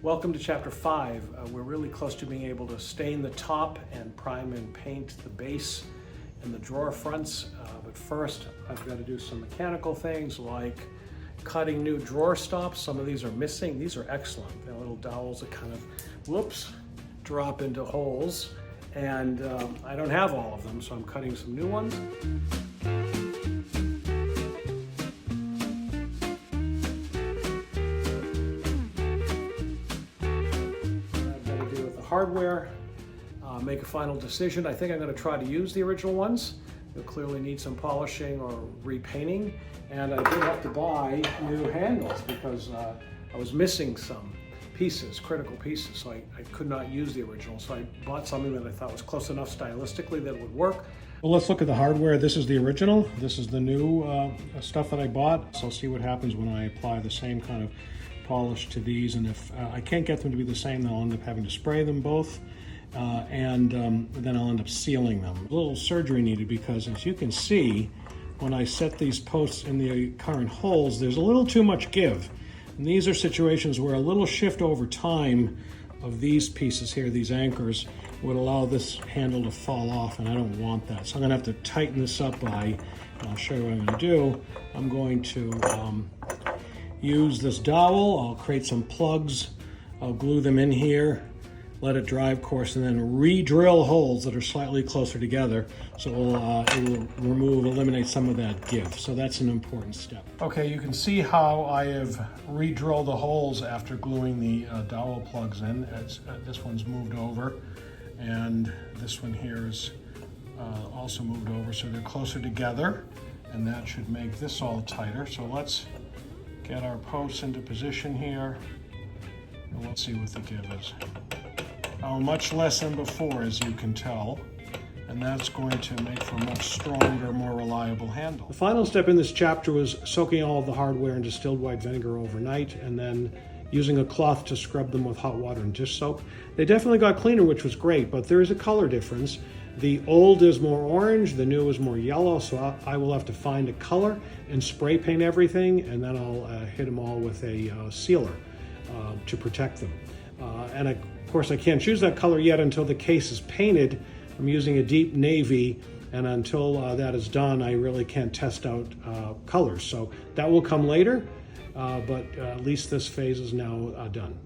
Welcome to Chapter 5. We're really close to being able to stain the top and prime and paint the base and the drawer fronts. But first, I've got to do some mechanical things like cutting new drawer stops. Some of these are missing. These are excellent. They're little dowels that kind of, whoops, drop into holes. And I don't have all of them, so I'm cutting some new ones. Hardware, make a final decision. I think I'm going to try to use the original ones. They'll clearly need some polishing or repainting, and I did have to buy new handles because I was missing some pieces, critical pieces, so I could not use the original. So I bought something that I thought was close enough stylistically that it would work. Well, let's look at the hardware. This is the original. This is the new stuff that I bought. So I'll see what happens when I apply the same kind of polish to these, and if I can't get them to be the same, then I'll end up having to spray them both, and then I'll end up sealing them. A little surgery needed because, as you can see, when I set these posts in the current holes, there's a little too much give. And these are situations where a little shift over time of these pieces here, these anchors, would allow this handle to fall off, and I don't want that. So I'm gonna have to tighten this up by, I'll show you what I'm gonna do. I'm going to use this dowel. I'll create some plugs. I'll glue them in here, let it dry, of course, and then re-drill holes that are slightly closer together, so it will eliminate some of that give. So that's an important step. Okay, you can see how I have re-drilled the holes after gluing the dowel plugs in. This one's moved over, and this one here is also moved over, so they're closer together, and that should make this all tighter. So let's get our posts into position here, and let's see what the give is. Oh, much less than before, as you can tell, and that's going to make for a much stronger, more reliable handle. The final step in this chapter was soaking all of the hardware in distilled white vinegar overnight, and then using a cloth to scrub them with hot water and dish soap. They definitely got cleaner, which was great, but there is a color difference. The old is more orange, the new is more yellow, so I will have to find a color and spray paint everything, and then I'll hit them all with a sealer to protect them. And of course, I can't choose that color yet until the case is painted. I'm using a deep navy, and until that is done, I really can't test out colors. So that will come later, but at least this phase is now done.